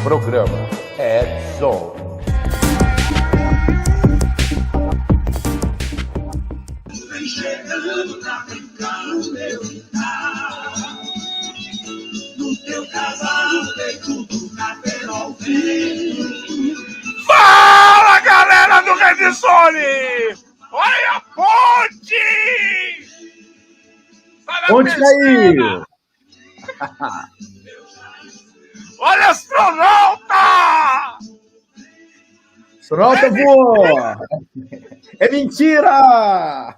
Programa Edson. Vem chegando pra brincar no meu quintal. No teu cavalo tem tudo cabelo vem. Fala, galera do Redzone! Olha a ponte! Onde caiu? Olha, astronauta! Astronauta voa! É mentira!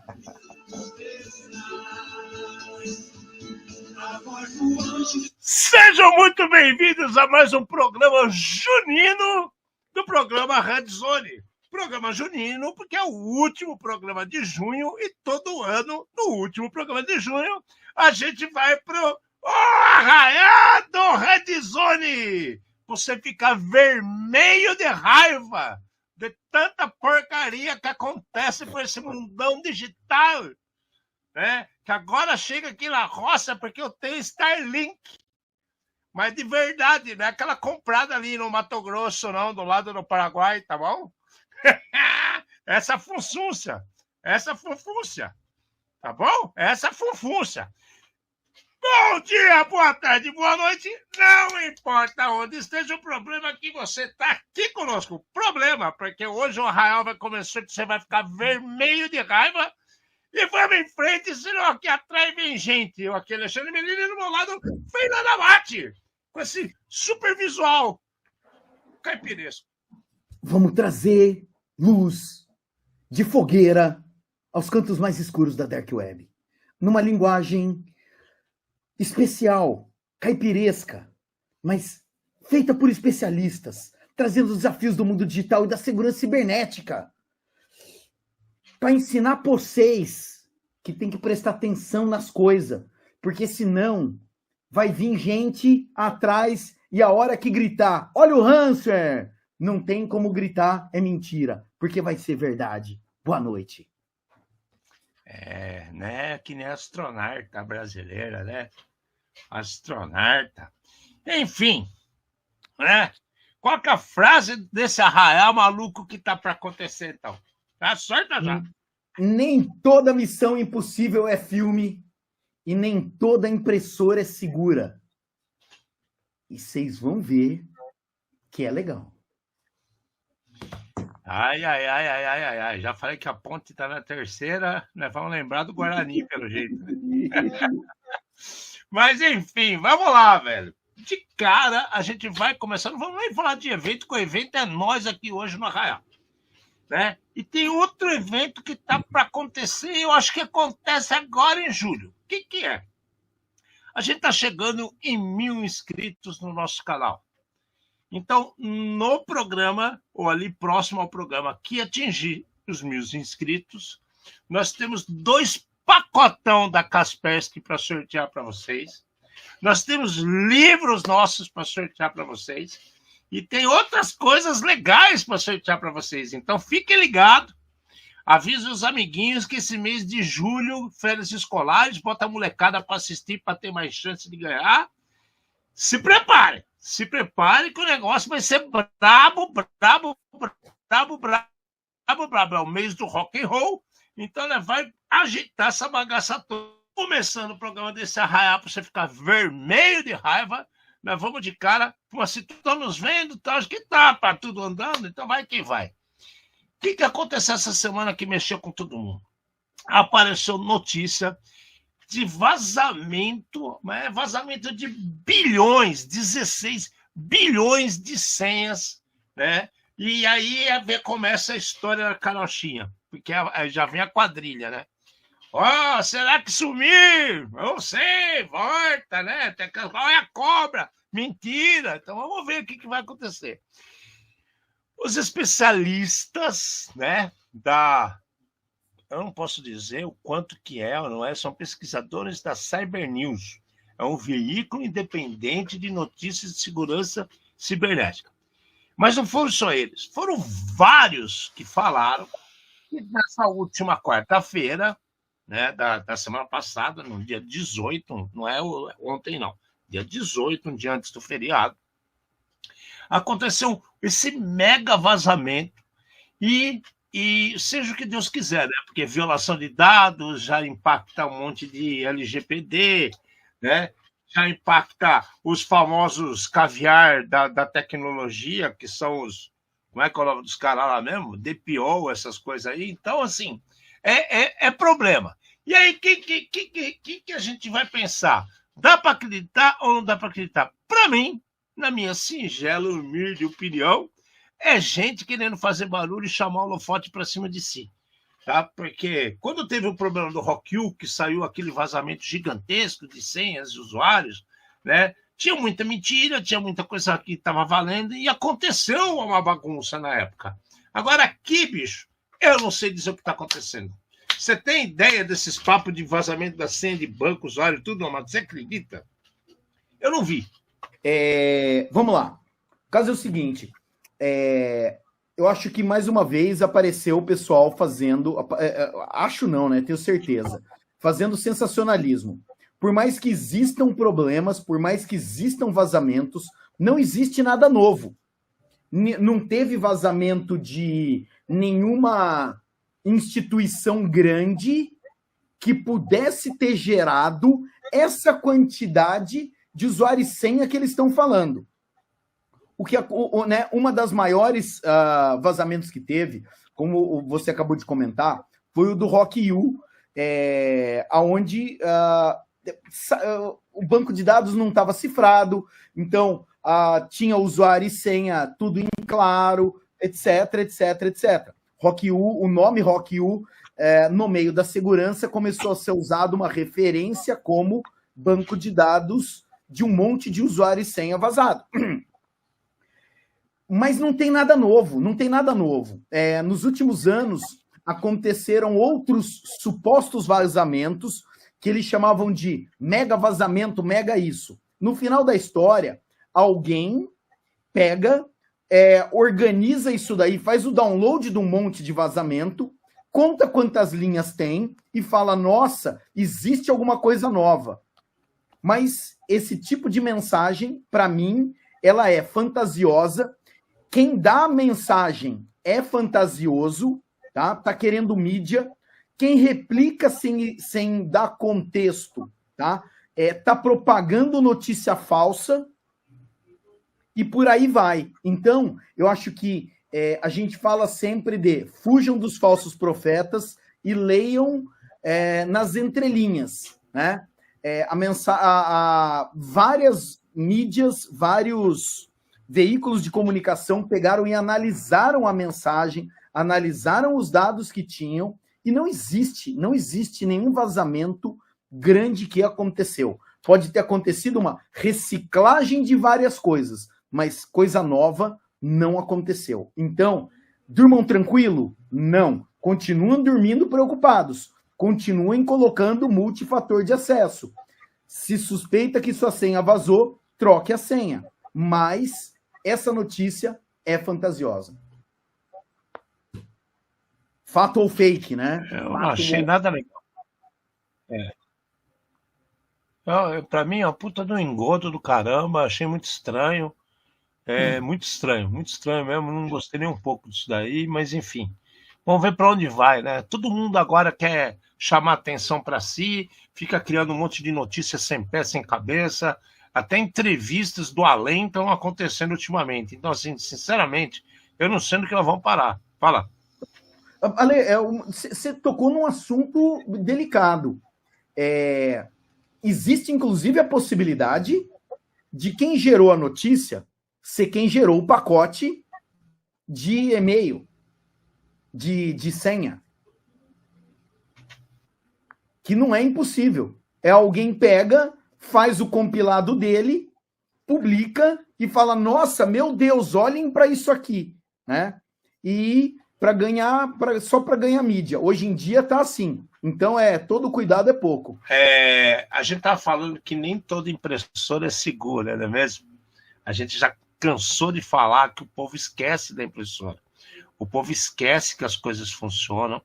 Sejam muito bem-vindos a mais um programa junino do programa Redzone. Programa junino, porque é o último programa de junho e todo ano, no último programa de junho, a gente vai pro arraiado Redzone. Você fica vermelho de raiva de tanta porcaria que acontece por esse mundão digital, né? Que agora chega aqui na roça porque eu tenho Starlink. Mas de verdade, não é aquela comprada ali no Mato Grosso, não, do lado do Paraguai, tá bom? Essa funfúncia, tá bom? Essa funfúncia. Bom dia, boa tarde, boa noite. Não importa onde esteja o problema que você está aqui conosco. Problema, porque hoje o arraial vai começar, você vai ficar vermelho de raiva. E vamos em frente, senão aqui atrás vem gente. Eu aqui, Alexandre Menino, e do meu lado, Fernanda Mate, com esse super visual caipiresco. Vamos trazer luz de fogueira aos cantos mais escuros da Dark Web. Numa linguagem especial, caipiresca, mas feita por especialistas, trazendo os desafios do mundo digital e da segurança cibernética. Para ensinar vocês que tem que prestar atenção nas coisas, porque senão vai vir gente atrás e a hora que gritar, olha o Hanser, não tem como gritar, é mentira, porque vai ser verdade. Boa noite. Né? Que nem a astronauta brasileira, né? Astronauta. Enfim, né? Qual que é a frase desse arraial maluco que tá para acontecer, então? Tá sorte já. Nem toda missão impossível é filme e nem toda impressora é segura. E vocês vão ver que é legal. Ai. Já falei que a ponte tá na terceira, né? Vamos lembrar do Guarani, pelo jeito. Né? Mas, enfim, vamos lá, velho. De cara, a gente vai começar. Não vamos nem falar de evento, porque o evento é nós aqui hoje no Arraial. Né? E tem outro evento que tá para acontecer, eu acho que acontece agora em julho. O que é? A gente tá chegando em 1.000 inscritos no nosso canal. Então, no programa, ou ali próximo ao programa, que atingir os 1.000 inscritos, nós temos 2 pacotão da Kaspersky para sortear para vocês. Nós temos livros nossos para sortear para vocês. E tem outras coisas legais para sortear para vocês. Então, fiquem ligados. Avise os amiguinhos que esse mês de julho, férias escolares, bota a molecada para assistir, para ter mais chance de ganhar. Se prepare que o negócio vai ser brabo. É o mês do rock and roll. Então, né, vai agitar essa bagaça toda. Começando o programa desse arraial para você ficar vermelho de raiva. Nós vamos de cara, se estão nos vendo, tá, acho que tá tudo andando, então vai que vai. O que aconteceu essa semana que mexeu com todo mundo? Apareceu notícia de vazamento de bilhões, 16 bilhões de senhas, né? E aí começa a história da carochinha, porque já vem a quadrilha, né? Será que sumir? Não sei, volta, né? Qual é a cobra? Mentira! Então vamos ver o que vai acontecer. Os especialistas, né, eu não posso dizer o quanto que é ou não é, são pesquisadores da Cyber News. É um veículo independente de notícias de segurança cibernética. Mas não foram só eles, foram vários que falaram que nessa última quarta-feira, né, da semana passada, no dia 18, não é ontem não, dia 18, um dia antes do feriado, aconteceu esse mega vazamento e seja o que Deus quiser, né? Porque violação de dados já impacta um monte de LGPD, né? Já impacta os famosos caviar da tecnologia, que são os... Como é que é o nome dos caras lá mesmo? DPO, essas coisas aí. Então, assim, é problema. E aí, o que a gente vai pensar? Dá para acreditar ou não dá para acreditar? Para mim, na minha singela, humilde opinião, é gente querendo fazer barulho e chamar o holofote para cima de si. Tá? Porque quando teve o problema do RockU, que saiu aquele vazamento gigantesco de senhas de usuários, né? Tinha muita mentira, tinha muita coisa que estava valendo e aconteceu uma bagunça na época. Agora aqui, bicho, eu não sei dizer o que está acontecendo. Você tem ideia desses papos de vazamento da senha de banco, usuário, tudo, Amado? Você acredita? Eu não vi. Vamos lá. O caso é o seguinte. Eu acho que mais uma vez apareceu o pessoal fazendo... acho não, né? Tenho certeza. Fazendo sensacionalismo. Por mais que existam problemas, por mais que existam vazamentos, não existe nada novo. Não teve vazamento de nenhuma instituição grande que pudesse ter gerado essa quantidade de usuário e senha que eles estão falando. Né, uma das maiores vazamentos que teve, como você acabou de comentar, foi o do RockU, onde o banco de dados não estava cifrado, então tinha usuário e senha tudo em claro, etc, etc, etc. RockU, o nome RockU, no meio da segurança, começou a ser usado uma referência como banco de dados de um monte de usuário e senha vazado. Mas não tem nada novo, não tem nada novo. Nos últimos anos, aconteceram outros supostos vazamentos que eles chamavam de mega vazamento, mega isso. No final da história, alguém pega, organiza isso daí, faz o download de um monte de vazamento, conta quantas linhas tem e fala, nossa, existe alguma coisa nova. Mas esse tipo de mensagem, para mim, ela é fantasiosa. Quem dá a mensagem é fantasioso, tá? Tá querendo mídia. Quem replica sem dar contexto, tá? Tá propagando notícia falsa e por aí vai. Então, eu acho que a gente fala sempre de fujam dos falsos profetas e leiam nas entrelinhas, né? Várias mídias, vários veículos de comunicação pegaram e analisaram a mensagem, analisaram os dados que tinham, e não existe nenhum vazamento grande que aconteceu. Pode ter acontecido uma reciclagem de várias coisas, mas coisa nova não aconteceu. Então, durmam tranquilo? Não. Continuam dormindo preocupados. Continuem colocando multifator de acesso. Se suspeita que sua senha vazou, troque a senha. Mas essa notícia é fantasiosa. Fato ou fake, né? Eu não achei nada legal. Para mim, é uma puta do engodo do caramba. Achei muito estranho. Muito estranho mesmo. Não gostei nem um pouco disso daí, mas enfim. Vamos ver para onde vai, né? Todo mundo agora quer chamar atenção para si, fica criando um monte de notícias sem pé, sem cabeça. Até entrevistas do além estão acontecendo ultimamente. Então, assim, sinceramente, eu não sei no que elas vão parar. Fala. Ale, você tocou num assunto delicado. Existe, inclusive, a possibilidade de quem gerou a notícia ser quem gerou o pacote de e-mail, de senha. Que não é impossível. Alguém pega, faz o compilado dele, publica e fala, nossa, meu Deus, olhem para isso aqui, né? E só para ganhar mídia. Hoje em dia tá assim. Então, todo cuidado é pouco. A gente tá falando que nem toda impressora é segura, não é mesmo? A gente já cansou de falar que o povo esquece da impressora. O povo esquece que as coisas funcionam,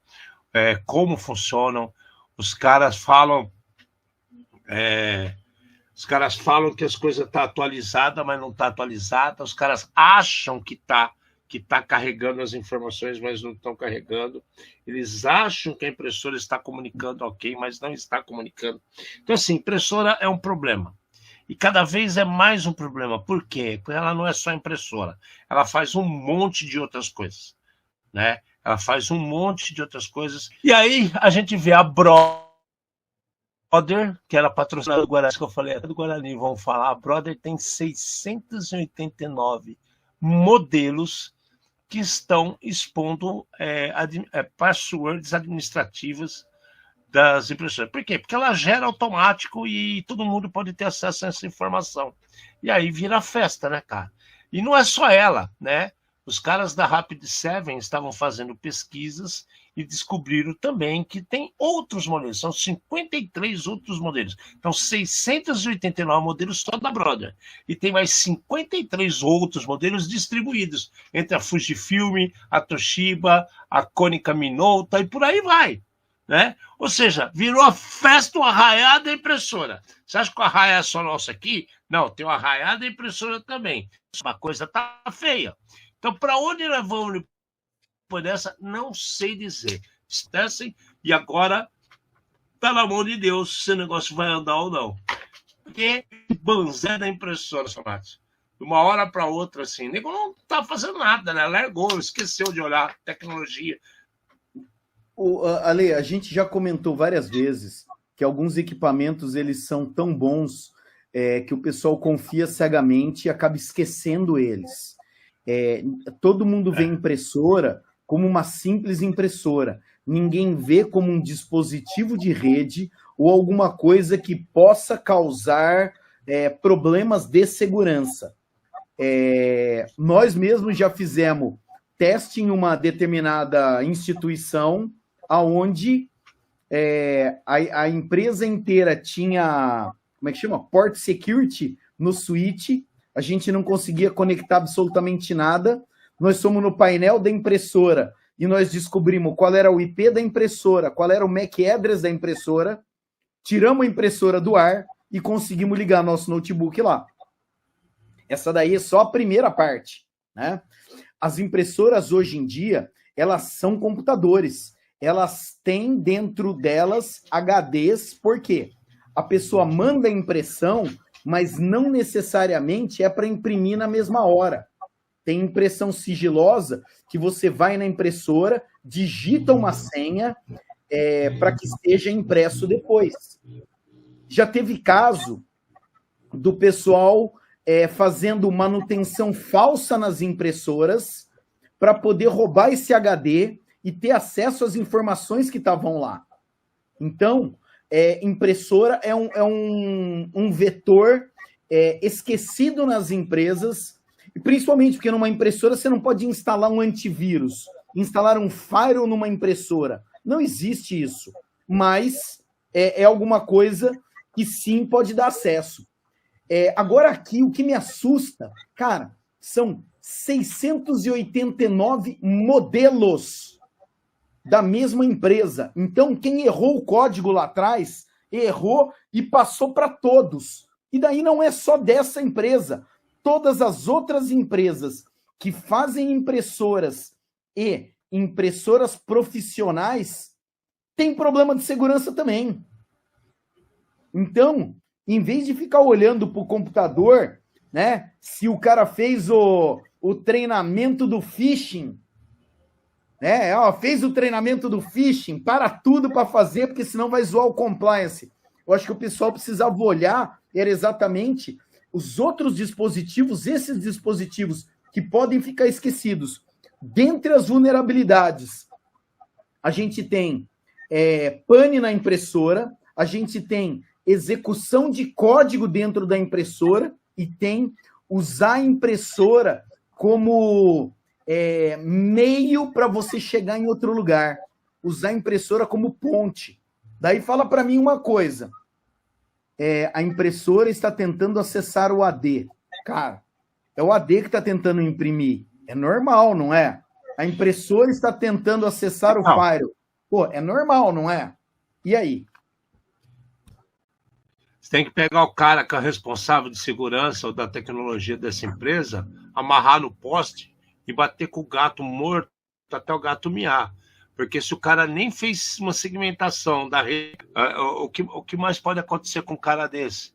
como funcionam. Os caras falam Os caras falam que as coisas estão atualizadas, mas não está atualizada. Os caras acham que tá carregando as informações, mas não estão carregando. Eles acham que a impressora está comunicando ok, mas não está comunicando. Então, assim, impressora é um problema. E cada vez é mais um problema. Por quê? Porque ela não é só impressora. Ela faz um monte de outras coisas, né? Ela faz um monte de outras coisas. E aí a gente vê a Brother, que era patrocinada do Guarani, que eu falei, é do Guarani, vamos falar. A Brother tem 689 modelos que estão expondo passwords administrativas das impressoras. Por quê? Porque ela gera automático e todo mundo pode ter acesso a essa informação. E aí vira festa, né, cara? E não é só ela, né? Os caras da Rapid7 estavam fazendo pesquisas e descobriram também que tem outros modelos, são 53 outros modelos. Então, 689 modelos só da Brother. E tem mais 53 outros modelos distribuídos entre a Fujifilm, a Toshiba, a Konica Minolta e por aí vai. Né? Ou seja, virou a festa, uma arraiada impressora. Você acha que o arraia é só nosso aqui? Não, tem uma arraiada impressora também. Uma coisa tá feia. Então, para onde nós vamos por essa? Não sei dizer. Esquecem, e agora tá na mão de Deus se o negócio vai andar ou não. Porque banzé da impressora, Samate. De uma hora para outra, assim, nego não tá fazendo nada, né? Largou, esqueceu de olhar tecnologia. Ale, a gente já comentou várias vezes que alguns equipamentos eles são tão bons que o pessoal confia cegamente e acaba esquecendo eles. Todo mundo vê impressora como uma simples impressora. Ninguém vê como um dispositivo de rede ou alguma coisa que possa causar problemas de segurança. Nós mesmos já fizemos teste em uma determinada instituição onde a empresa inteira tinha, como é que chama? Port Security no switch. A gente não conseguia conectar absolutamente nada. Nós fomos no painel da impressora e nós descobrimos qual era o IP da impressora, qual era o MAC address da impressora, tiramos a impressora do ar e conseguimos ligar nosso notebook lá. Essa daí é só a primeira parte, né? As impressoras hoje em dia, elas são computadores. Elas têm dentro delas HDs, por quê? A pessoa manda a impressão, mas não necessariamente é para imprimir na mesma hora. Tem impressão sigilosa que você vai na impressora, digita uma senha para que seja impresso depois. Já teve caso do pessoal fazendo manutenção falsa nas impressoras para poder roubar esse HD e ter acesso às informações que estavam lá. Então, impressora é um vetor esquecido nas empresas, e principalmente porque numa impressora você não pode instalar um antivírus, instalar um firewall numa impressora. Não existe isso, mas é alguma coisa que sim pode dar acesso. Agora aqui, o que me assusta, cara, são 689 modelos da mesma empresa. Então, quem errou o código lá atrás, errou e passou para todos. E daí não é só dessa empresa. Todas as outras empresas que fazem impressoras e impressoras profissionais têm problema de segurança também. Então, em vez de ficar olhando para o computador, né, se o cara fez o treinamento do phishing, fez o treinamento do phishing, para tudo para fazer, porque senão vai zoar o compliance. Eu acho que o pessoal precisava olhar, era exatamente os outros dispositivos, esses dispositivos que podem ficar esquecidos. Dentre as vulnerabilidades, a gente tem pane na impressora, a gente tem execução de código dentro da impressora e tem usar a impressora como meio para você chegar em outro lugar. Usar a impressora como ponte. Daí fala para mim uma coisa. A impressora está tentando acessar o AD. Cara, é o AD que está tentando imprimir. É normal, não é? A impressora está tentando acessar o firewall. Pô, é normal, não é? E aí? Você tem que pegar o cara que é responsável de segurança ou da tecnologia dessa empresa, amarrar no poste e bater com o gato morto até o gato miar. Porque se o cara nem fez uma segmentação da rede, o que mais pode acontecer com um cara desse?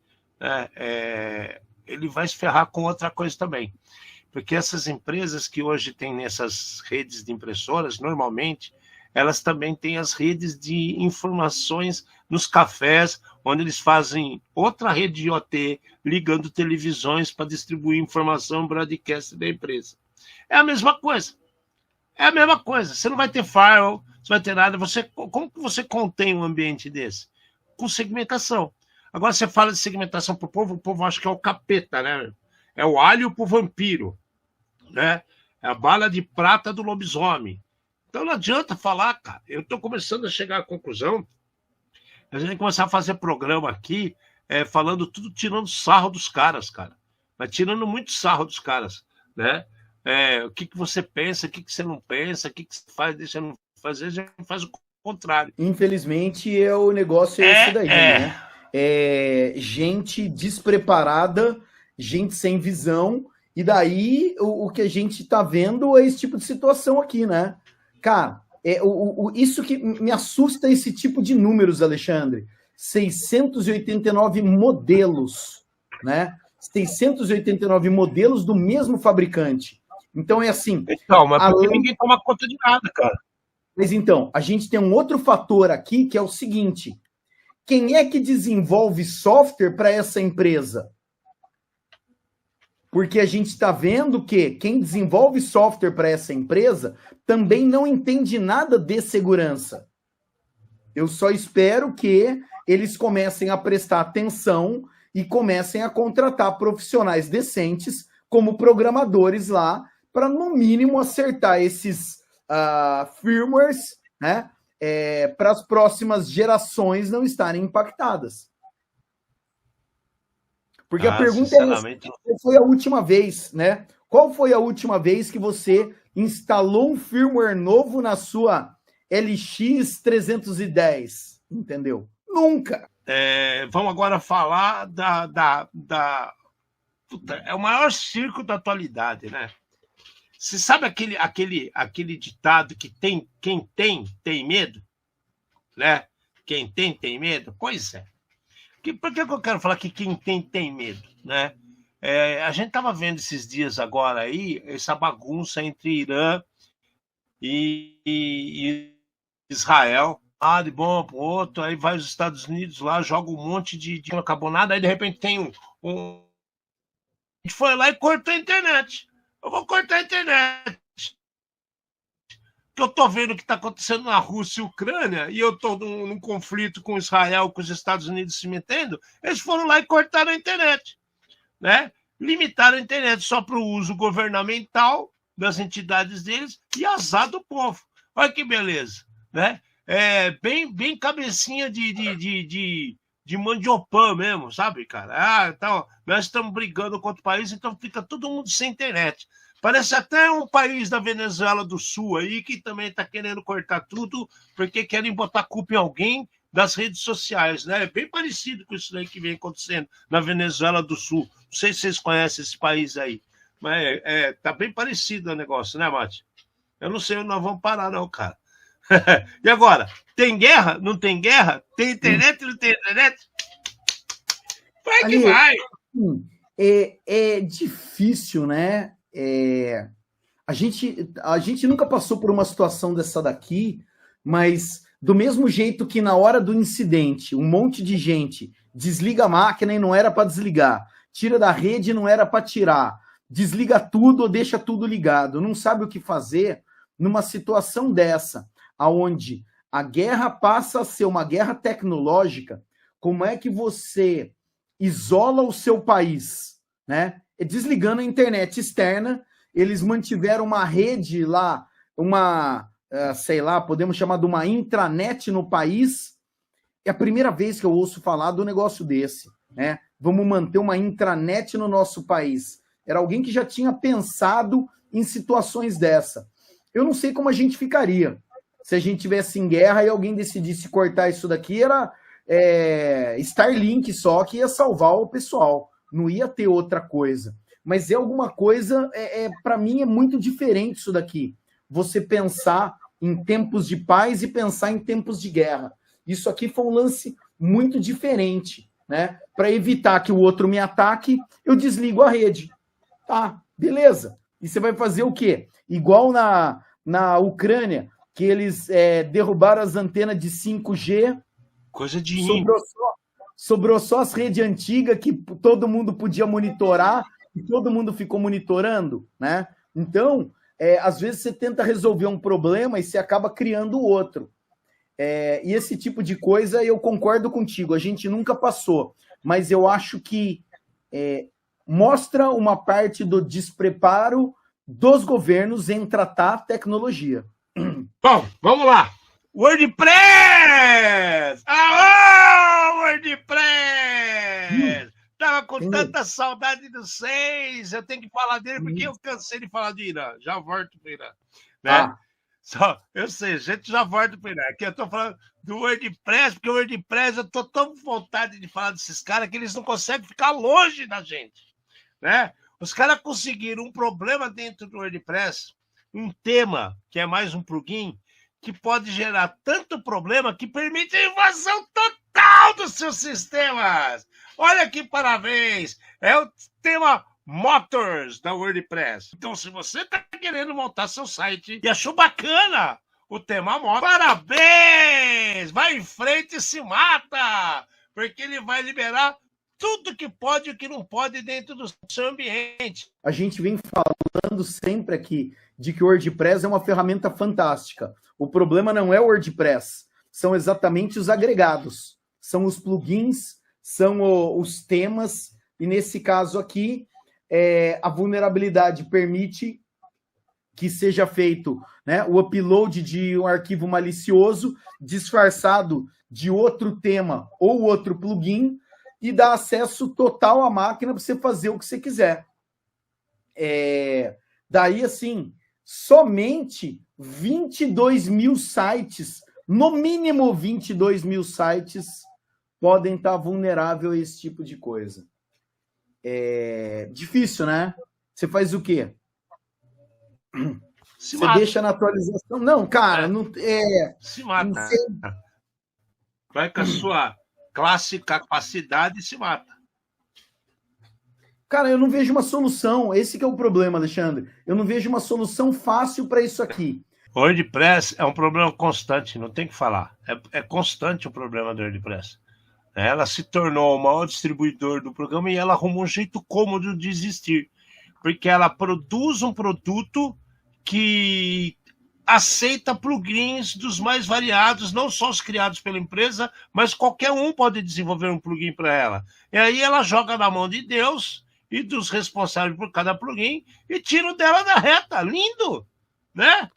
Ele vai se ferrar com outra coisa também. Porque essas empresas que hoje têm nessas redes de impressoras, normalmente, elas também têm as redes de informações nos cafés, onde eles fazem outra rede de IoT, ligando televisões para distribuir informação broadcast da empresa. É a mesma coisa. É a mesma coisa. Você não vai ter firewall, você vai ter nada. Como que você contém um ambiente desse? Com segmentação. Agora você fala de segmentação para o povo acha que é o capeta, né? É o alho para o vampiro, né? É a bala de prata do lobisomem. Então não adianta falar, cara. Eu estou começando a chegar à conclusão. A gente tem que começar a fazer programa aqui, falando tudo, tirando sarro dos caras, cara. Mas tirando muito sarro dos caras, né? O que você pensa, o que você não pensa, o que você faz, deixa não fazer, a gente faz o contrário. Infelizmente, o negócio é esse daí, né? Gente despreparada, gente sem visão, e daí o que a gente tá vendo é esse tipo de situação aqui, né? Cara, isso que me assusta, esse tipo de números, Alexandre. 689 modelos, né? 689 modelos do mesmo fabricante. Então é assim... Então, mas porque ninguém toma conta de nada, cara. Mas então, a gente tem um outro fator aqui, que é o seguinte: quem é que desenvolve software para essa empresa? Porque a gente está vendo que quem desenvolve software para essa empresa também não entende nada de segurança. Eu só espero que eles comecem a prestar atenção e comecem a contratar profissionais decentes como programadores lá, para no mínimo acertar esses firmwares, né, para as próximas gerações não estarem impactadas. Porque a pergunta é essa: qual foi a última vez, né? Qual foi a última vez que você instalou um firmware novo na sua LX 310? Entendeu? Nunca! Vamos agora falar Puta, é o maior circo da atualidade, né? Você sabe aquele ditado que quem tem medo? Né? Quem tem medo? Pois é. Por que eu quero falar que quem tem medo, né? A gente estava vendo esses dias agora aí, essa bagunça entre Irã e Israel. De bom para o outro, aí vai os Estados Unidos lá, joga um monte de não acabou nada, aí de repente tem a gente foi lá e cortou a internet. Eu vou cortar a internet. Porque eu tô vendo o que está acontecendo na Rússia e Ucrânia, e eu tô num conflito com Israel, com os Estados Unidos se metendo, eles foram lá e cortaram a internet, né? Limitaram a internet só para o uso governamental das entidades deles e azar do povo. Olha que beleza, né? Bem cabecinha de mandiopã mesmo, sabe, cara? Então, nós estamos brigando contra o país, então fica todo mundo sem internet. Parece até um país da Venezuela do Sul aí que também está querendo cortar tudo porque querem botar culpa em alguém das redes sociais, né? É bem parecido com isso aí que vem acontecendo na Venezuela do Sul. Não sei se vocês conhecem esse país aí, mas tá bem parecido o negócio, né, Mate? Eu não sei onde nós vamos parar, não, cara. E agora? Tem guerra? Não tem guerra? Tem internet? Não tem internet? Vai que vai! É difícil, né? A gente nunca passou por uma situação dessa daqui, mas do mesmo jeito que na hora do incidente, um monte de gente desliga a máquina e não era para desligar, tira da rede e não era para tirar, desliga tudo ou deixa tudo ligado, não sabe o que fazer numa situação dessa, aonde a guerra passa a ser uma guerra tecnológica. Como é que você isola o seu país, né? Desligando a internet externa, eles mantiveram uma rede lá, sei lá, podemos chamar de uma intranet no país. É a primeira vez que eu ouço falar do negócio desse, né? Vamos manter uma intranet no nosso país. Era alguém que já tinha pensado em situações dessa. Eu não sei como a gente ficaria se a gente tivesse em guerra e alguém decidisse cortar isso daqui. Starlink só que ia salvar o pessoal, não ia ter outra coisa. Mas é alguma coisa, para mim é muito diferente isso daqui. Você pensar em tempos de paz e pensar em tempos de guerra. Isso aqui foi um lance muito diferente, né? Para evitar que o outro me ataque, eu desligo a rede. Tá, beleza. E você vai fazer o quê? Igual na Ucrânia, que eles derrubaram as antenas de 5G. Coisa de sobrou só as redes antigas que todo mundo podia monitorar e todo mundo ficou monitorando, né? Então, às vezes você tenta resolver um problema e você acaba criando outro. E esse tipo de coisa eu concordo contigo, a gente nunca passou, mas eu acho que mostra uma parte do despreparo dos governos em tratar a tecnologia. Bom, vamos lá. WordPress! Aô, WordPress! Tava com tanta saudade do 6, eu tenho que falar dele porque eu cansei de falar de Irã. Já volto para Irã. Né? Eu sei, a gente já volta para Irã. Aqui eu tô falando do WordPress, porque o WordPress eu tô tão com vontade de falar desses caras que eles não conseguem ficar longe da gente. Né? Os caras conseguiram um problema dentro do WordPress, um tema, que é mais um plugin, que pode gerar tanto problema que permite a invasão total dos seus sistemas. Olha que parabéns! É o tema Motors da WordPress. Então, se você está querendo montar seu site e achou bacana o tema Motors, parabéns! Vai em frente e se mata! Porque ele vai liberar tudo que pode e o que não pode dentro do seu ambiente. A gente vem falando sempre aqui de que o WordPress é uma ferramenta fantástica. O problema não é o WordPress, são exatamente os agregados, são os plugins, são os temas, e nesse caso aqui, a vulnerabilidade permite que seja feito, né, o upload de um arquivo malicioso disfarçado de outro tema ou outro plugin e dá acesso total à máquina para você fazer o que você quiser. Daí, assim, somente 22 mil sites, no mínimo 22 mil sites, podem estar vulneráveis a esse tipo de coisa. Difícil, né? Você faz o quê? Você deixa na atualização? Não, cara, não se mata. Não sei. Vai com a sua clássica capacidade e se mata. Cara, eu não vejo uma solução. Esse que é o problema, Alexandre. Eu não vejo uma solução fácil para isso aqui. O WordPress é um problema constante, não tem o que falar. É constante o problema do WordPress. Ela se tornou o maior distribuidor do programa e ela arrumou um jeito cômodo de existir. Porque ela produz um produto que aceita plugins dos mais variados, não só os criados pela empresa, mas qualquer um pode desenvolver um plugin para ela. E aí ela joga na mão de Deus e dos responsáveis por cada plugin e tira o dela da reta. Lindo, né?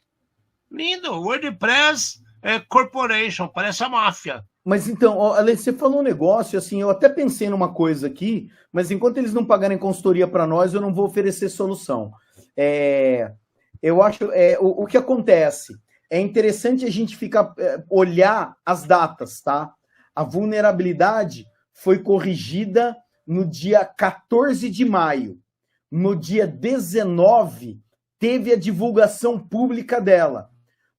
Lindo. WordPress Corporation, parece a máfia. Mas então, Ale, você falou um negócio, assim, eu até pensei numa coisa aqui, mas enquanto eles não pagarem consultoria para nós, eu não vou oferecer solução. Eu acho, o que acontece, é interessante a gente olhar as datas, tá? A vulnerabilidade foi corrigida no dia 14 de maio. No dia 19, teve a divulgação pública dela.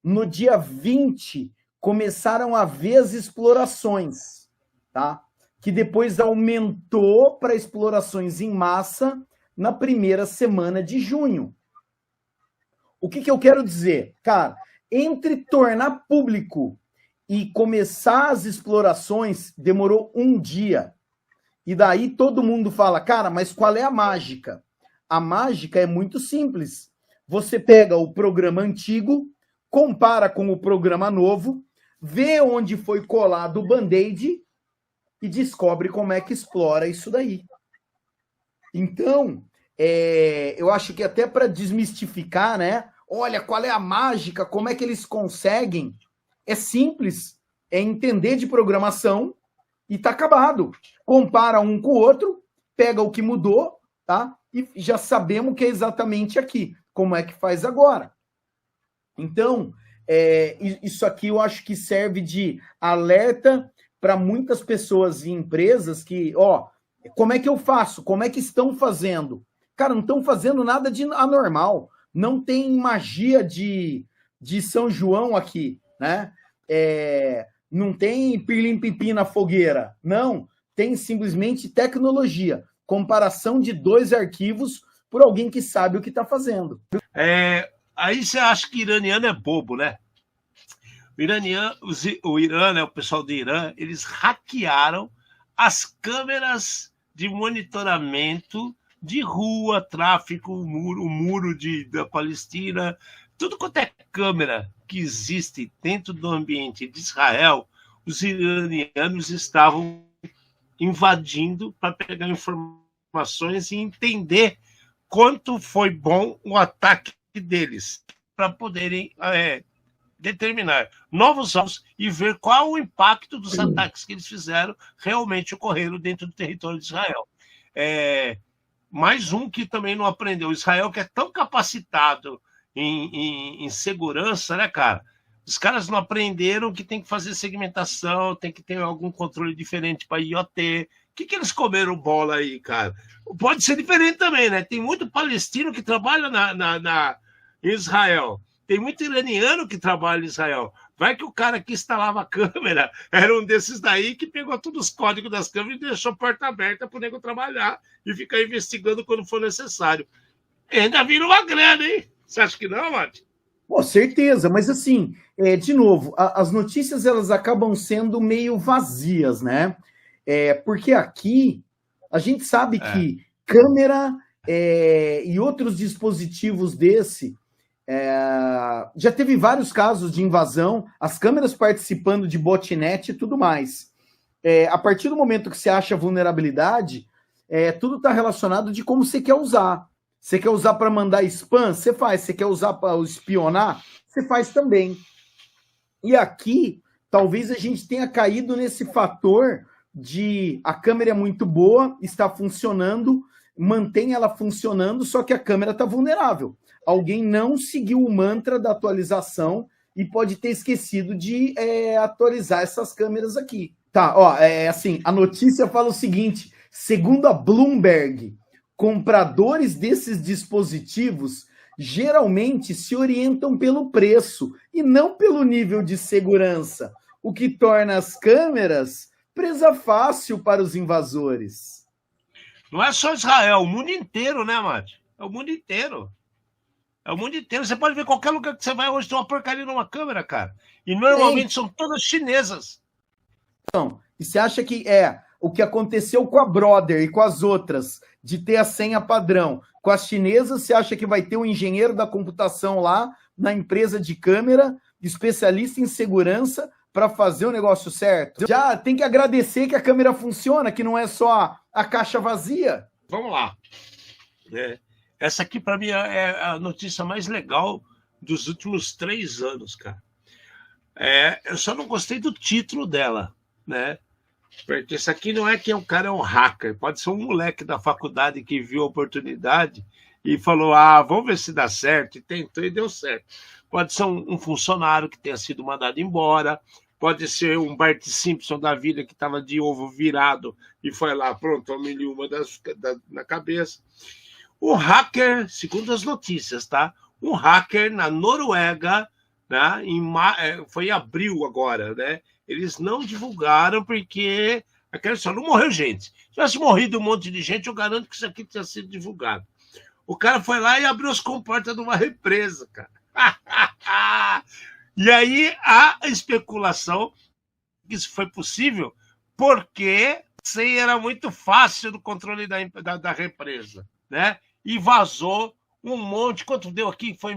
No dia 20, começaram a haver as explorações, tá? Que depois aumentou para explorações em massa na primeira semana de junho. O que eu quero dizer? Cara, entre tornar público e começar as explorações, demorou um dia. E daí todo mundo fala, cara, mas qual é a mágica? A mágica é muito simples. Você pega o programa antigo, compara com o programa novo, vê onde foi colado o band-aid e descobre como é que explora isso daí. Então, eu acho que até para desmistificar, né? Olha, qual é a mágica, como é que eles conseguem? É simples, é entender de programação e tá acabado. Compara um com o outro, pega o que mudou, tá? E já sabemos que é exatamente aqui. Como é que faz agora? Então, isso aqui eu acho que serve de alerta para muitas pessoas e empresas que, como é que eu faço? Como é que estão fazendo? Cara, não estão fazendo nada de anormal. Não tem magia de São João aqui, né? Não tem pirlim-pipim na fogueira. Não, tem simplesmente tecnologia. Comparação de 2 arquivos por alguém que sabe o que está fazendo. Aí você acha que iraniano é bobo, né? O Irã, né, o pessoal do Irã, eles hackearam as câmeras de monitoramento de rua, tráfico, o muro da Palestina, tudo quanto é câmera que existe dentro do ambiente de Israel, os iranianos estavam invadindo para pegar informações e entender quanto foi bom o ataque deles, para poderem determinar novos alvos e ver qual o impacto dos ataques que eles fizeram realmente ocorreram dentro do território de Israel. Mais um que também não aprendeu. Israel, que é tão capacitado em segurança, né, cara? Os caras não aprenderam que tem que fazer segmentação, tem que ter algum controle diferente para IoT. O que eles comeram bola aí, cara? Pode ser diferente também, né? Tem muito palestino que trabalha em Israel. Tem muito iraniano que trabalha em Israel. Vai que o cara que instalava a câmera era um desses daí que pegou todos os códigos das câmeras e deixou a porta aberta para o nego trabalhar e ficar investigando quando for necessário. E ainda vira uma grana, hein? Você acha que não, Mate? Pô, certeza, mas assim, de novo, as notícias elas acabam sendo meio vazias, né? Porque aqui a gente sabe que câmera e outros dispositivos desse já teve vários casos de invasão, as câmeras participando de botnet e tudo mais. A partir do momento que você acha vulnerabilidade, tudo está relacionado de como você quer usar. Você quer usar para mandar spam? Você faz. Você quer usar para espionar? Você faz também. E aqui, talvez a gente tenha caído nesse fator de a câmera é muito boa, está funcionando, mantém ela funcionando, só que a câmera está vulnerável. Alguém não seguiu o mantra da atualização e pode ter esquecido de atualizar essas câmeras aqui. Tá, assim, a notícia fala o seguinte, segundo a Bloomberg, compradores desses dispositivos geralmente se orientam pelo preço e não pelo nível de segurança, o que torna as câmeras presa fácil para os invasores. Não é só Israel, o mundo inteiro, né, Mate? É o mundo inteiro. É o mundo inteiro. Você pode ver qualquer lugar que você vai hoje tem uma porcaria numa câmera, cara. E normalmente são todas chinesas. Então, e você acha que o que aconteceu com a Brother e com as outras, de ter a senha padrão, com as chinesas, você acha que vai ter um engenheiro da computação lá, na empresa de câmera, especialista em segurança, para fazer o negócio certo? Já tem que agradecer que a câmera funciona, que não é só a caixa vazia. Vamos lá. Essa aqui, para mim, é a notícia mais legal dos últimos 3 anos, cara. Eu só não gostei do título dela, né? Porque isso aqui não é que o cara é um hacker, pode ser um moleque da faculdade que viu a oportunidade e falou, vamos ver se dá certo, e tentou e deu certo. Pode ser um funcionário que tenha sido mandado embora, pode ser um Bart Simpson da vida que estava de ovo virado e foi lá, pronto, tome uma na cabeça. O hacker, segundo as notícias, tá? Um hacker na Noruega, né? Foi em abril agora, né? Eles não divulgaram porque aquela história não morreu gente. Se tivesse morrido um monte de gente, eu garanto que isso aqui tinha sido divulgado. O cara foi lá e abriu as comportas de uma represa, cara. E aí a especulação que isso foi possível porque era muito fácil do controle da represa, né? E vazou um monte. Quanto deu aqui? Foi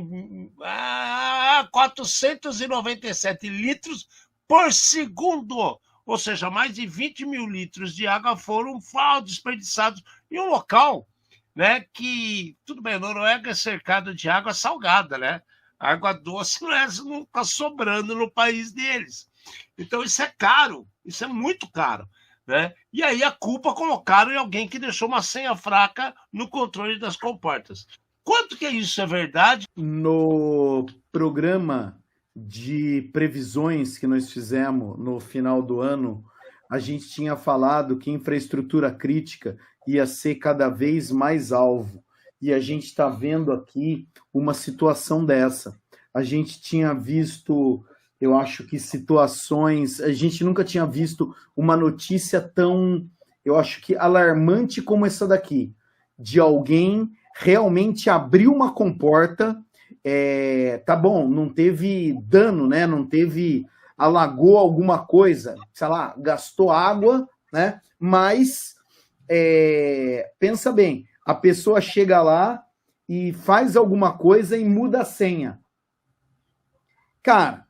497 litros por segundo. Ou seja, mais de 20 mil litros de água foram desperdiçados em um local, né? Que, tudo bem, a Noruega é cercada de água salgada, né? A água doce não está sobrando no país deles. Então, isso é caro. Isso é muito caro. Né? E aí a culpa colocaram em alguém que deixou uma senha fraca no controle das comportas. Quanto que isso é verdade? No programa de previsões que nós fizemos no final do ano, a gente tinha falado que infraestrutura crítica ia ser cada vez mais alvo. E a gente está vendo aqui uma situação dessa. A gente tinha visto, eu acho que situações... A gente nunca tinha visto uma notícia tão, eu acho que alarmante como essa daqui, de alguém realmente abrir uma comporta, tá bom, não teve dano, né? Não teve... alagou alguma coisa, sei lá, gastou água, né? Mas, pensa bem, a pessoa chega lá e faz alguma coisa e muda a senha. Cara,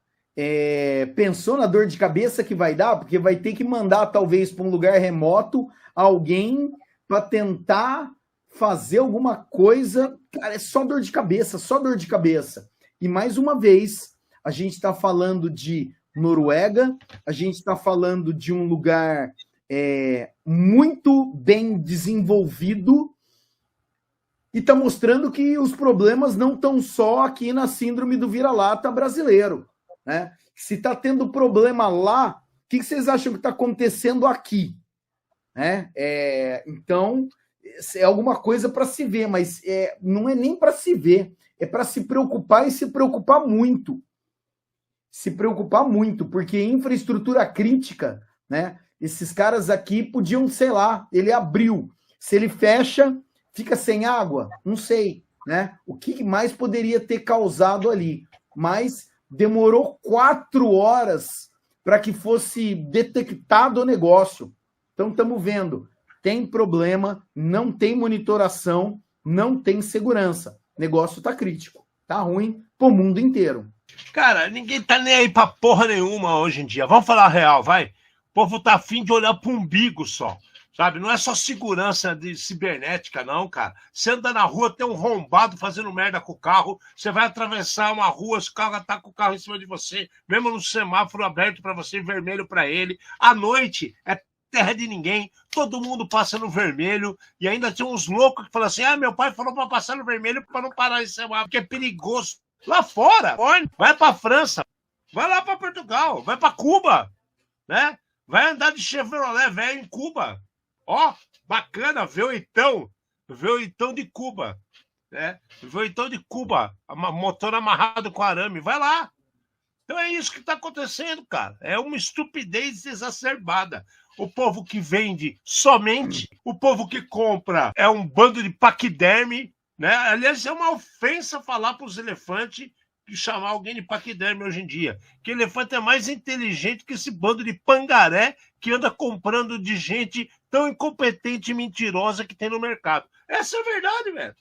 pensou na dor de cabeça que vai dar? Porque vai ter que mandar, talvez, para um lugar remoto, alguém para tentar fazer alguma coisa. Cara, é só dor de cabeça, só dor de cabeça. E, mais uma vez, a gente está falando de Noruega, a gente está falando de um lugar muito bem desenvolvido e está mostrando que os problemas não estão só aqui na síndrome do vira-lata brasileiro, né? Se está tendo problema lá, o que vocês acham que está acontecendo aqui? Né? Então, é alguma coisa para se ver, mas não é nem para se ver, é para se preocupar e se preocupar muito. Se preocupar muito, porque infraestrutura crítica, né? Esses caras aqui podiam, sei lá, ele abriu. Se ele fecha, fica sem água? Não sei, né? O que mais poderia ter causado ali? Mas demorou 4 horas para que fosse detectado o negócio. Então, estamos vendo. Tem problema, não tem monitoração, não tem segurança. O negócio está crítico. Tá ruim para o mundo inteiro. Cara, ninguém tá nem aí pra porra nenhuma hoje em dia. Vamos falar a real, vai. O povo tá afim de olhar pro umbigo só, sabe? Não é só segurança de cibernética, não, cara. Você anda na rua, tem um arrombado fazendo merda com o carro, você vai atravessar uma rua, o carro tá com o carro em cima de você, mesmo no semáforo aberto pra você, vermelho pra ele. À noite, é terra de ninguém, todo mundo passa no vermelho, e ainda tem uns loucos que falam assim, meu pai falou pra passar no vermelho pra não parar em semáforo, porque é perigoso. Lá fora, vai para França, vai lá para Portugal, vai para Cuba, né? Vai andar de Chevrolet velho em Cuba. Ó, bacana, V8 de Cuba, né? V8 de Cuba, motor amarrado com arame, vai lá. Então é isso que está acontecendo, cara. É uma estupidez exacerbada. O povo que vende somente, o povo que compra é um bando de paquiderme, né? Aliás, é uma ofensa falar para os elefantes e chamar alguém de paquiderme hoje em dia. Que elefante é mais inteligente que esse bando de pangaré que anda comprando de gente tão incompetente e mentirosa que tem no mercado. Essa é a verdade, velho.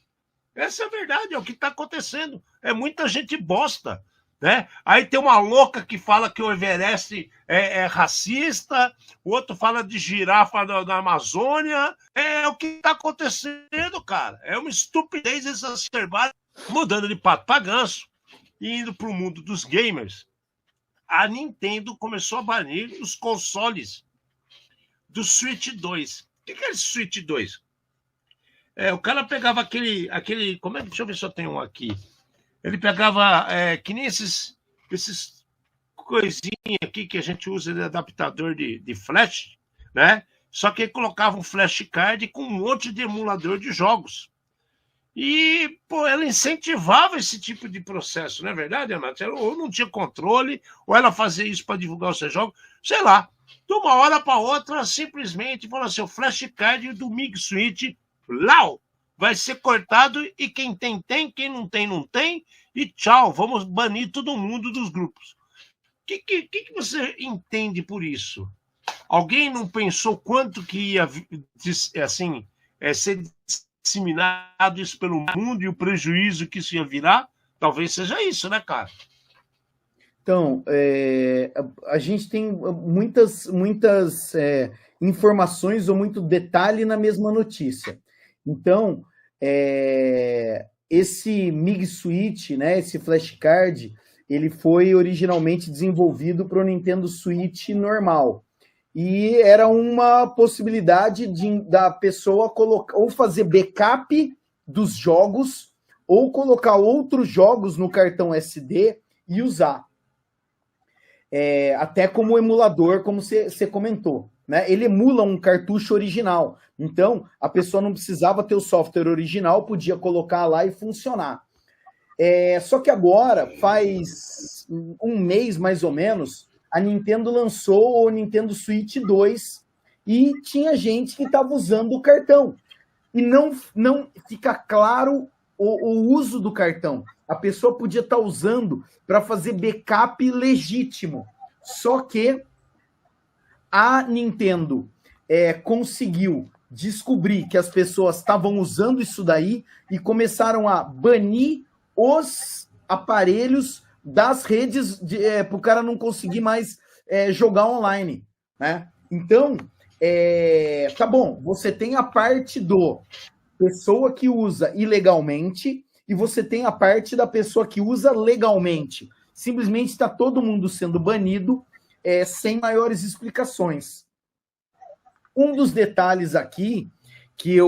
Essa é a verdade, é o que está acontecendo. É muita gente bosta, né? Aí tem uma louca que fala que o Everest é racista, o outro fala de girafa da Amazônia. É o que está acontecendo, cara. É uma estupidez exacerbada. Mudando de pato para ganso e indo para o mundo dos gamers, a Nintendo começou a banir os consoles do Switch 2. O que é esse Switch 2? O cara pegava aquele... Deixa eu ver se eu tenho um aqui. Ele pegava que nem esses coisinhas aqui que a gente usa de adaptador de flash, né? Só que ele colocava um flashcard com um monte de emulador de jogos. E, pô, ela incentivava esse tipo de processo, não é verdade, Renato? Ela ou não tinha controle, ou ela fazia isso para divulgar os seus jogos, sei lá. De uma hora para outra, simplesmente falou assim, o flashcard do Mig Switch, lau, vai ser cortado e quem tem, quem não tem, não tem, e tchau, vamos banir todo mundo dos grupos. O que você entende por isso? Alguém não pensou quanto que ia, assim, ser disseminado isso pelo mundo e o prejuízo que isso ia virar? Talvez seja isso, né, cara? Então, a gente tem muitas informações ou muito detalhe na mesma notícia. Então, esse Mig Switch, né, esse flashcard, ele foi originalmente desenvolvido para o Nintendo Switch normal. E era uma possibilidade da pessoa colocar, ou fazer backup dos jogos, ou colocar outros jogos no cartão SD e usar. Até como emulador, como você comentou. né? Ele emula um cartucho original. Então, a pessoa não precisava ter o software original, podia colocar lá e funcionar. Só que agora, faz um mês mais ou menos, a Nintendo lançou o Nintendo Switch 2 e tinha gente que estava usando o cartão. E não fica claro o uso do cartão. A pessoa podia estar usando para fazer backup legítimo. Só que a Nintendo conseguiu descobrir que as pessoas estavam usando isso daí e começaram a banir os aparelhos das redes para o cara não conseguir mais jogar online, né? Então, tá bom, você tem a parte do pessoa que usa ilegalmente e você tem a parte da pessoa que usa legalmente. Simplesmente está todo mundo sendo banido sem maiores explicações. Um dos detalhes aqui que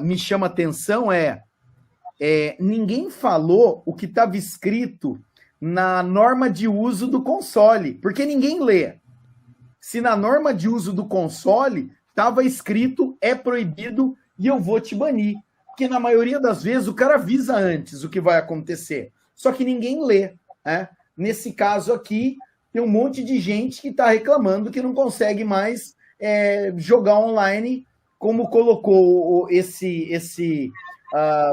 me chama atenção ninguém falou o que estava escrito na norma de uso do console, porque ninguém lê. Se na norma de uso do console estava escrito é proibido e eu vou te banir. Porque na maioria das vezes o cara avisa antes o que vai acontecer. Só que ninguém lê, né? Nesse caso aqui, tem um monte de gente que está reclamando que não consegue mais jogar online, como colocou esse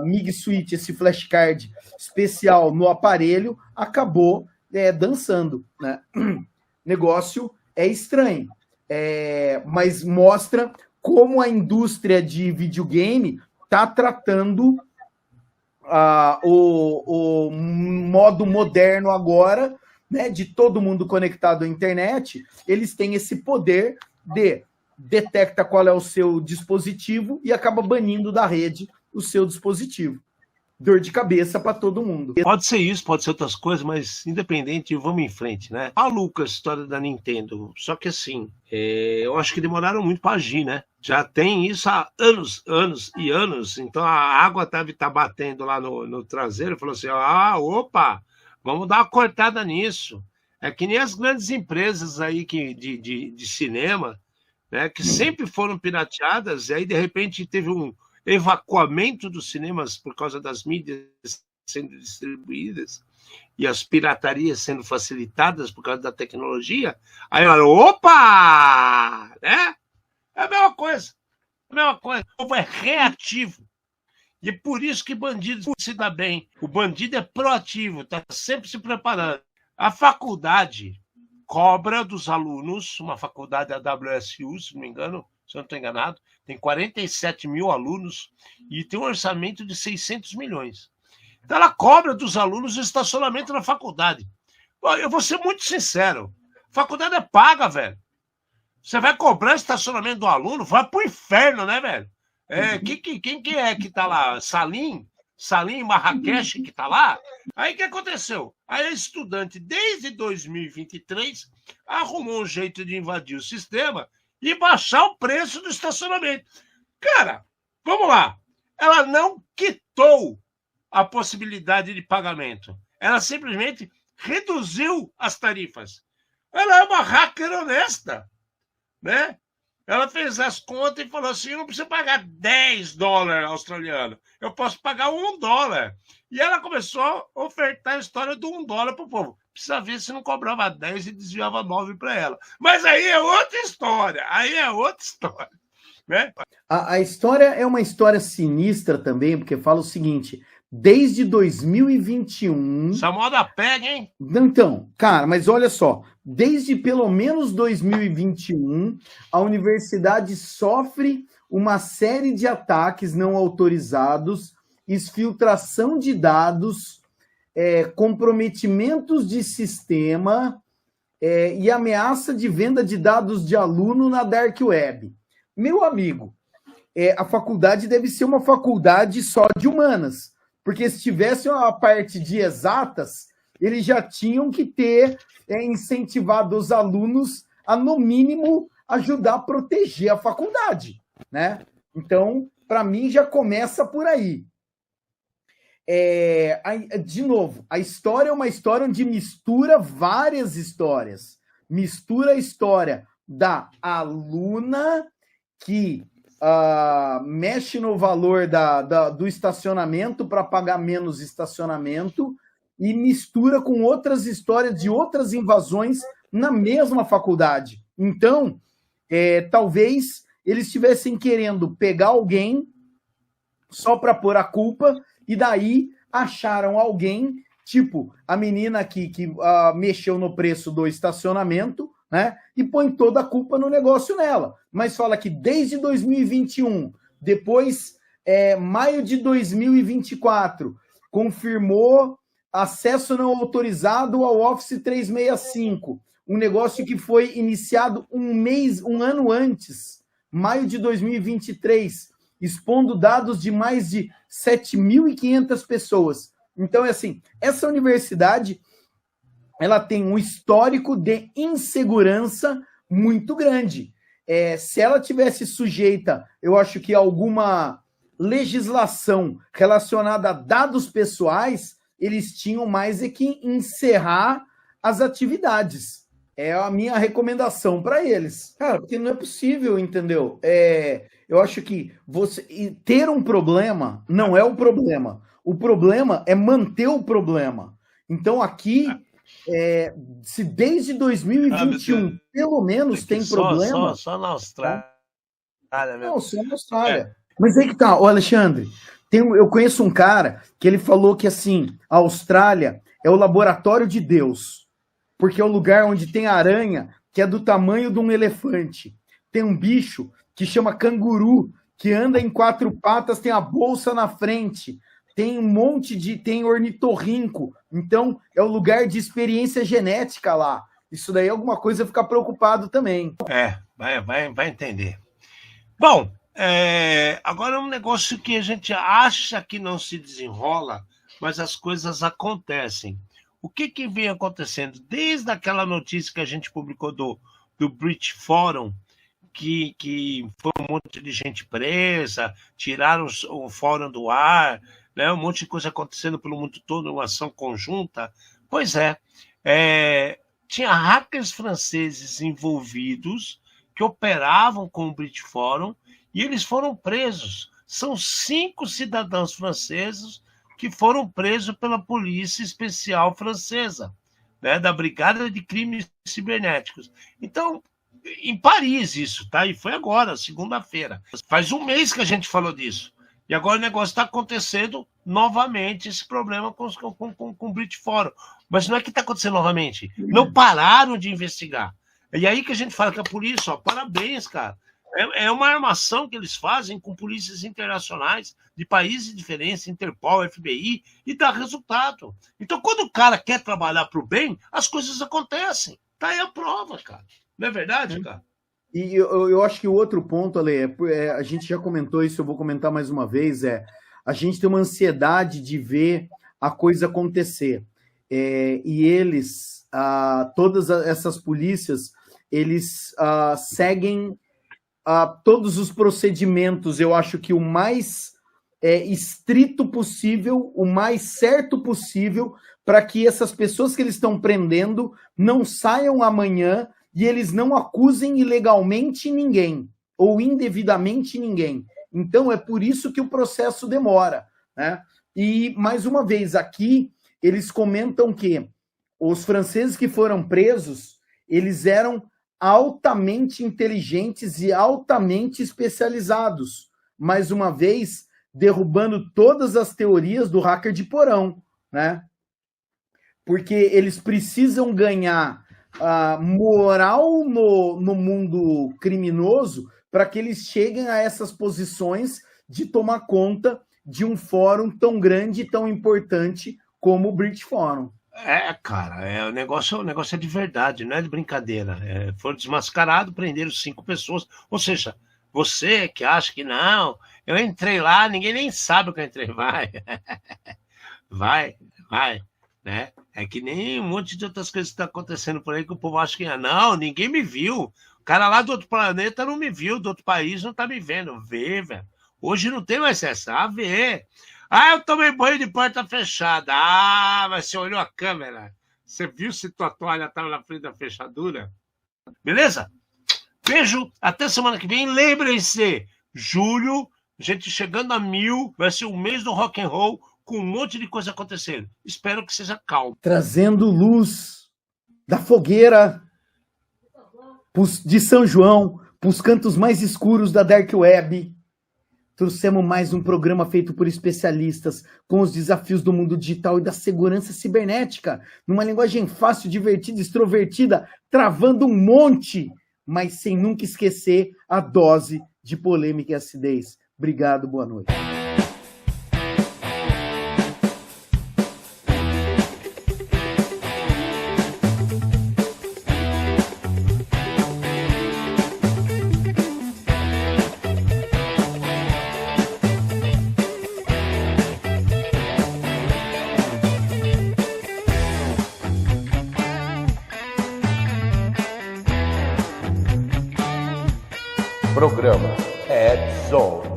MIG Switch, esse flashcard especial no aparelho, acabou dançando, né? Negócio estranho, mas mostra como a indústria de videogame está tratando o modo moderno agora, né, de todo mundo conectado à internet. Eles têm esse poder de detecta qual é o seu dispositivo e acaba banindo da rede o seu dispositivo. Dor de cabeça para todo mundo. Pode ser isso, pode ser outras coisas, mas independente, vamos em frente, né? Maluca a história da Nintendo. Só que assim, eu acho que demoraram muito para agir, né? Já tem isso há anos, anos e anos. Então a água deve estar batendo lá no traseiro. Falou assim: opa, vamos dar uma cortada nisso. É que nem as grandes empresas aí de cinema, né? Que sempre foram pirateadas, e aí de repente teve um evacuamento dos cinemas por causa das mídias sendo distribuídas e as piratarias sendo facilitadas por causa da tecnologia. Aí olha, opa! Né? É a mesma coisa. A mesma coisa. O povo é reativo. E é por isso que bandido se dá bem. O bandido é proativo, está sempre se preparando. A faculdade cobra dos alunos, uma faculdade da WSU, se não me engano, se eu não estou enganado, tem 47 mil alunos e tem um orçamento de 600 milhões. Então ela cobra dos alunos o estacionamento na faculdade. Eu vou ser muito sincero, faculdade é paga, velho. Você vai cobrar estacionamento do aluno? Vai pro inferno, né, velho? Quem que é que tá lá? Salim Marrakech que tá lá? Aí o que aconteceu? Aí a estudante, desde 2023, arrumou um jeito de invadir o sistema e baixar o preço do estacionamento. Cara, vamos lá. Ela não quitou a possibilidade de pagamento. Ela simplesmente reduziu as tarifas. Ela é uma hacker honesta, né? Ela fez as contas e falou assim: eu não preciso pagar 10 dólares australianos, eu posso pagar $1. E ela começou a ofertar a história do $1 para o povo. Precisa ver se não cobrava 10 e desviava 9 para ela. Mas aí é outra história. Né? A história é uma história sinistra também, porque fala o seguinte: desde 2021... Essa moda pega, hein? Então, cara, mas olha só, desde pelo menos 2021, a universidade sofre uma série de ataques não autorizados, exfiltração de dados, comprometimentos de sistema e ameaça de venda de dados de aluno na Dark Web. Meu amigo, a faculdade deve ser uma faculdade só de humanas, porque se tivesse uma parte de exatas, eles já tinham que ter incentivado os alunos a, no mínimo, ajudar a proteger a faculdade, né? Então, para mim, já começa por aí. De novo, a história é uma história onde mistura várias histórias. Mistura a história da aluna que mexe no valor do estacionamento para pagar menos estacionamento e mistura com outras histórias de outras invasões na mesma faculdade. Então, talvez eles estivessem querendo pegar alguém só para pôr a culpa e daí acharam alguém, tipo a menina aqui que mexeu no preço do estacionamento, né? E põe toda a culpa no negócio nela. Mas fala que desde 2021, depois maio de 2024, confirmou acesso não autorizado ao Office 365, um negócio que foi iniciado um ano antes, maio de 2023, expondo dados de mais de 7.500 pessoas. Então, é assim, essa universidade ela tem um histórico de insegurança muito grande. Se ela tivesse sujeita, eu acho que alguma legislação relacionada a dados pessoais, eles tinham mais que encerrar as atividades. É a minha recomendação para eles. Cara, porque não é possível, entendeu? Eu acho que ter um problema não é o problema. O problema é manter o problema. Então, aqui, se desde 2021, pelo menos, tem problema... Só na Austrália. Não, só na Austrália. Mas aí que tá, ô Alexandre, eu conheço um cara que ele falou que, assim, a Austrália é o laboratório de Deus, porque é o lugar onde tem aranha que é do tamanho de um elefante. Tem um bicho que chama canguru, que anda em 4 patas, tem a bolsa na frente, tem um monte tem ornitorrinco. Então, é o lugar de experiência genética lá. Isso daí é alguma coisa a ficar preocupado também. Vai entender. Bom, agora é um negócio que a gente acha que não se desenrola, mas as coisas acontecem. O que vem acontecendo? Desde aquela notícia que a gente publicou do British Forum, que foi um monte de gente presa, tiraram o fórum do ar, né? Um monte de coisa acontecendo pelo mundo todo, uma ação conjunta. Pois tinha hackers franceses envolvidos que operavam com o British Forum e eles foram presos. São 5 cidadãos franceses que foram presos pela Polícia Especial Francesa, né, da Brigada de Crimes Cibernéticos. Então, em Paris isso, tá? E foi agora, segunda-feira. Faz um mês que a gente falou disso. E agora o negócio está acontecendo novamente, esse problema com o British Forum. Mas não é que está acontecendo novamente. Não pararam de investigar. E aí que a gente fala que a polícia, parabéns, cara. É uma armação que eles fazem com polícias internacionais de países diferentes, Interpol, FBI, e dá resultado. Então, quando o cara quer trabalhar para o bem, as coisas acontecem. Tá aí a prova, cara. Não é verdade, cara? E eu acho que o outro ponto, Ale, a gente já comentou isso, eu vou comentar mais uma vez, a gente tem uma ansiedade de ver a coisa acontecer. E eles, todas essas polícias, eles seguem todos os procedimentos, eu acho que o mais estrito possível, o mais certo possível, para que essas pessoas que eles estão prendendo não saiam amanhã e eles não acusem ilegalmente ninguém ou indevidamente ninguém. Então, é por isso que o processo demora, né? E, mais uma vez, aqui, eles comentam que os franceses que foram presos, eles eram altamente inteligentes e altamente especializados. Mais uma vez, derrubando todas as teorias do hacker de porão, né? Porque eles precisam ganhar moral no mundo criminoso para que eles cheguem a essas posições de tomar conta de um fórum tão grande e tão importante como o British Forum. Cara, o negócio é de verdade, não é de brincadeira. Foram desmascarados, prenderam 5 pessoas. Ou seja, você que acha que não, eu entrei lá, ninguém nem sabe que eu entrei. Vai, né? É que nem um monte de outras coisas que estão acontecendo por aí que o povo acha que não, ninguém me viu. O cara lá do outro planeta não me viu, do outro país não tá me vendo. Vê, velho. Hoje não tem mais essa. Vê. Eu tomei banho de porta fechada. Mas você olhou a câmera. Você viu se tua toalha estava na frente da fechadura? Beleza? Beijo, até semana que vem. Lembrem-se, julho, gente chegando a 1000, vai ser o mês do rock and roll, com um monte de coisa acontecendo. Espero que seja calmo. Trazendo luz da fogueira de São João para os cantos mais escuros da Dark Web. Trouxemos mais um programa feito por especialistas com os desafios do mundo digital e da segurança cibernética, numa linguagem fácil, divertida, extrovertida, travando um monte, mas sem nunca esquecer a dose de polêmica e acidez. Obrigado, boa noite. Programa Ed Zone.